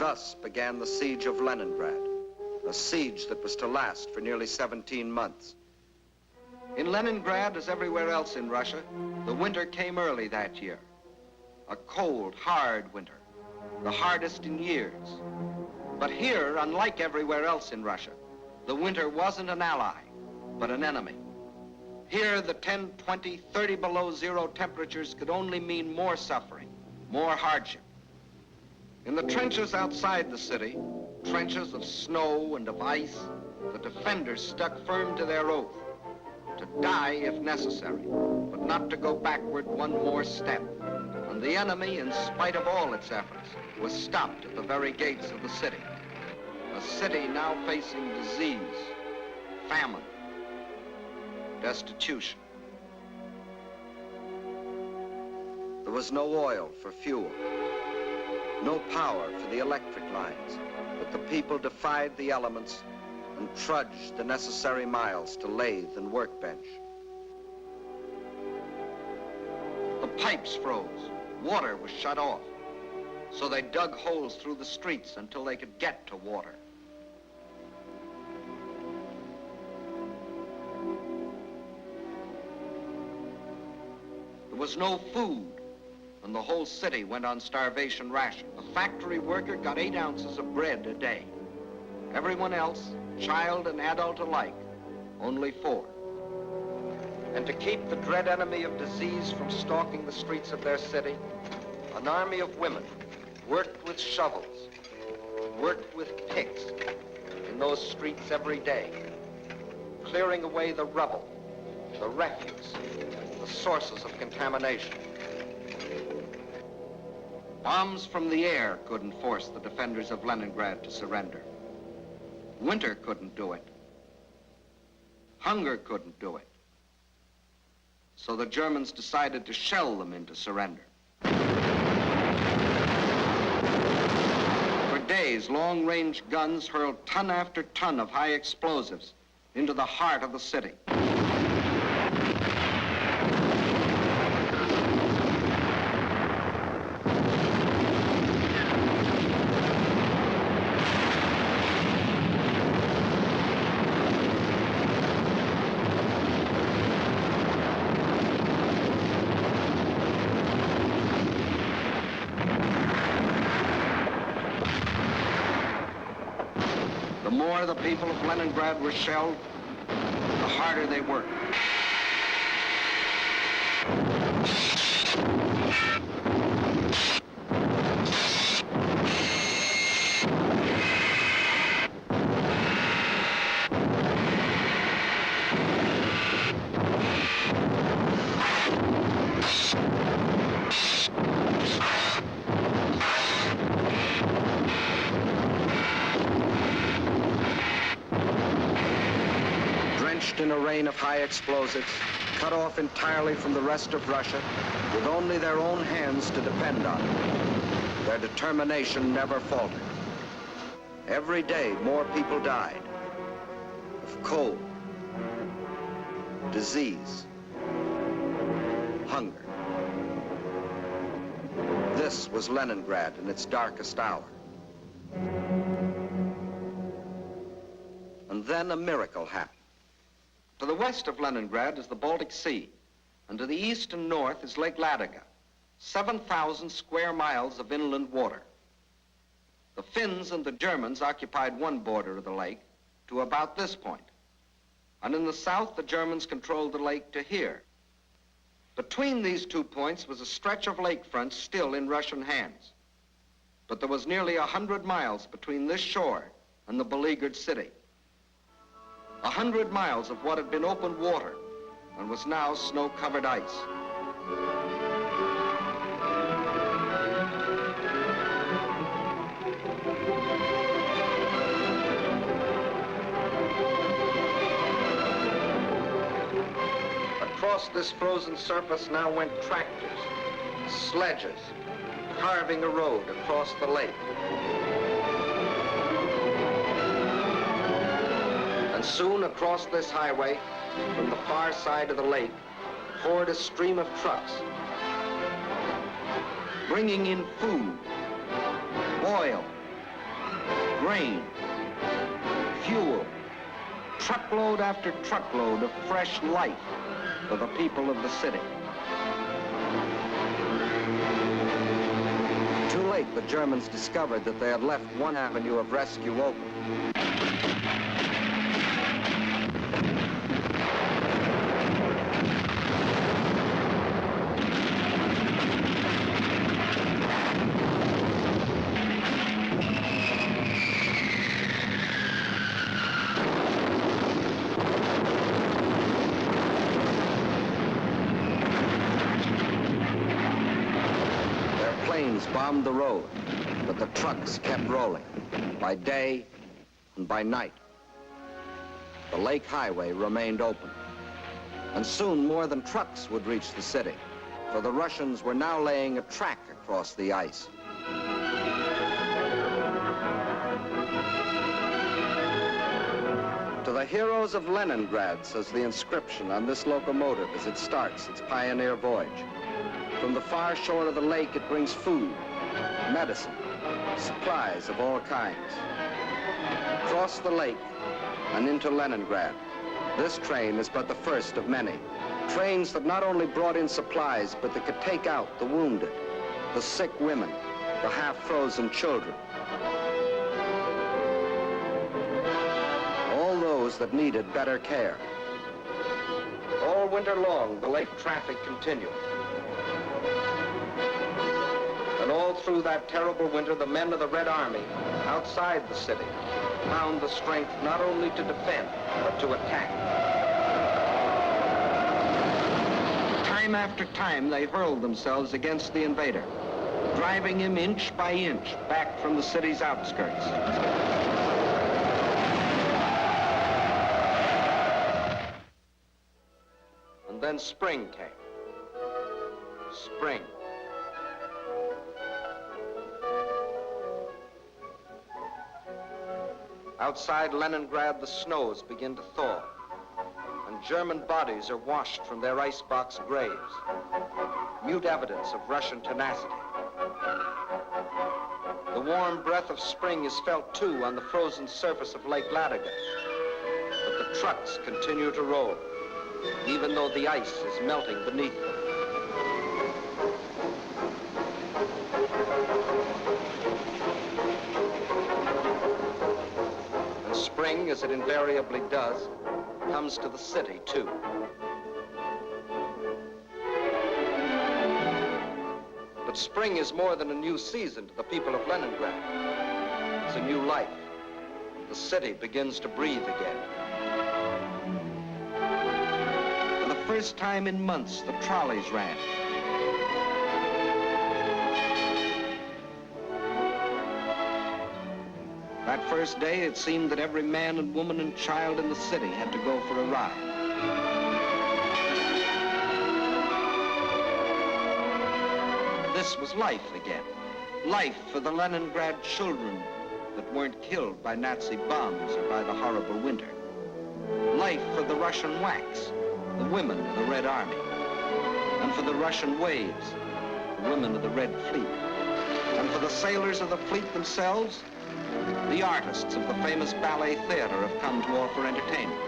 Thus began the siege of Leningrad, a siege that was to last for nearly 17 months. In Leningrad, as everywhere else in Russia, the winter came early that year. A cold, hard winter, the hardest in years. But here, unlike everywhere else in Russia, the winter wasn't an ally, but an enemy. Here, the 10, 20, 30 below zero temperatures could only mean more suffering, more hardship. In the trenches outside the city, trenches of snow and of ice, the defenders stuck firm to their oath, to die if necessary, but not to go backward one more step. And the enemy, in spite of all its efforts, was stopped at the very gates of the city. A city now facing disease, famine, destitution. There was no oil for fuel, no power for the electric lines, but the people defied the elements and trudged the necessary miles to lathe and workbench. The pipes froze, water was shut off, so they dug holes through the streets until they could get to water. There was no food, and the whole city went on starvation ration. A factory worker got 8 ounces of bread a day. Everyone else, child and adult alike, only 4. And to keep the dread enemy of disease from stalking the streets of their city, an army of women worked with shovels, worked with picks in those streets every day, clearing away the rubble, the refuse, the sources of contamination. Bombs from the air couldn't force the defenders of Leningrad to surrender. Winter couldn't do it. Hunger couldn't do it. So the Germans decided to shell them into surrender. For days, long-range guns hurled ton after ton of high explosives into the heart of the city. The more the people of Leningrad were shelled, the harder they worked. In a rain of high explosives, cut off entirely from the rest of Russia, with only their own hands to depend on, their determination never faltered. Every day, more people died of cold, disease, hunger. This was Leningrad in its darkest hour. And then a miracle happened. To the west of Leningrad is the Baltic Sea, and to the east and north is Lake Ladoga, 7,000 square miles of inland water. The Finns and the Germans occupied one border of the lake to about this point, and in the south the Germans controlled the lake to here. Between these 2 points was a stretch of lakefront still in Russian hands, but there was nearly 100 miles between this shore and the beleaguered city. 100 miles of what had been open water and was now snow-covered ice. Across this frozen surface now went tractors, sledges, carving a road across the lake. And soon across this highway, from the far side of the lake, poured a stream of trucks, bringing in food, oil, grain, fuel, truckload after truckload of fresh life for the people of the city. Too late, the Germans discovered that they had left one avenue of rescue open. Bombed the road, but the trucks kept rolling, by day and by night. The lake highway remained open, and soon more than trucks would reach the city, for the Russians were now laying a track across the ice. To the heroes of Leningrad, says the inscription on this locomotive as it starts its pioneer voyage. From the far shore of the lake, it brings food, medicine, supplies of all kinds. Across the lake and into Leningrad, this train is but the first of many. Trains that not only brought in supplies, but that could take out the wounded, the sick women, the half-frozen children. All those that needed better care. All winter long, the lake traffic continued. And all through that terrible winter, the men of the Red Army, outside the city, found the strength not only to defend, but to attack. Time after time, they hurled themselves against the invader, driving him inch by inch back from the city's outskirts. And then spring came. Spring. Outside Leningrad, the snows begin to thaw, and German bodies are washed from their icebox graves, mute evidence of Russian tenacity. The warm breath of spring is felt, too, on the frozen surface of Lake Ladoga, but the trucks continue to roll, even though the ice is melting beneath them. Spring, as it invariably does, comes to the city, too. But spring is more than a new season to the people of Leningrad. It's a new life. The city begins to breathe again. For the first time in months, the trolleys ran. That first day, it seemed that every man and woman and child in the city had to go for a ride. This was life again. Life for the Leningrad children that weren't killed by Nazi bombs or by the horrible winter. Life for the Russian WWIIs, the women of the Red Army. And for the Russian waves, the women of the Red Fleet. And for the sailors of the fleet themselves, the artists of the famous ballet theater have come to offer entertainment.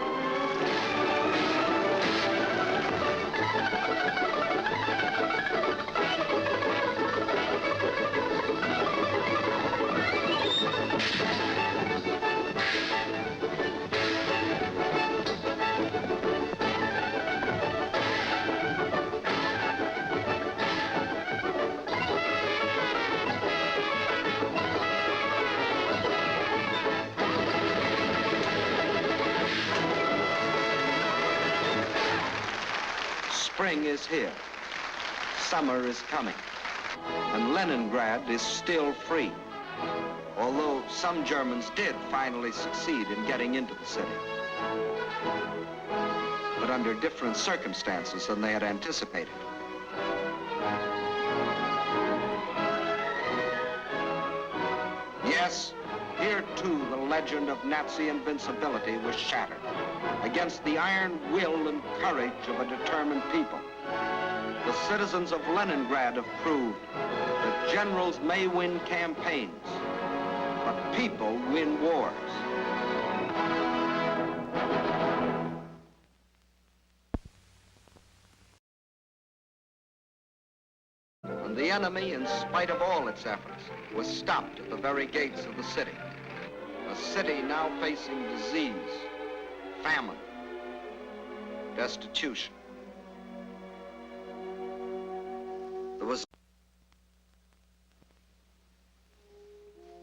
Spring is here. Summer is coming. And Leningrad is still free. Although some Germans did finally succeed in getting into the city. But under different circumstances than they had anticipated. Yes, here too the legend of Nazi invincibility was shattered against the iron will and courage of a determined people. The citizens of Leningrad have proved that generals may win campaigns, But people win wars. And the enemy, in spite of all its efforts, was stopped at the very gates of the city. A city now facing disease, famine, destitution.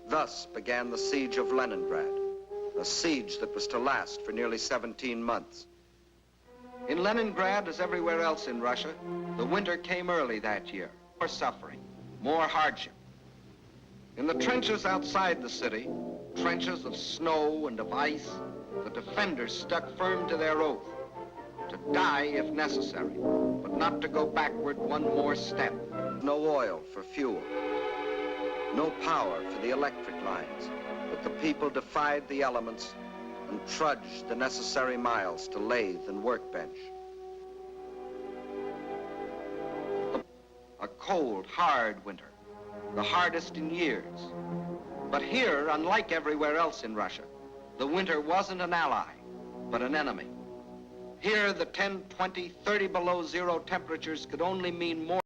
Thus began the siege of Leningrad, a siege that was to last for nearly 17 months. In Leningrad, as everywhere else in Russia, the winter came early that year. More suffering, more hardship. In the trenches outside the city, trenches of snow and of ice, the defenders stuck firm to their oath, to die if necessary, but not to go backward one more step. No oil for fuel, no power for the electric lines, but the people defied the elements and trudged the necessary miles to lathe and workbench. A cold, hard winter, the hardest in years. But here, unlike everywhere else in Russia, the winter wasn't an ally, but an enemy. Here, the 10, 20, 30 below zero temperatures could only mean more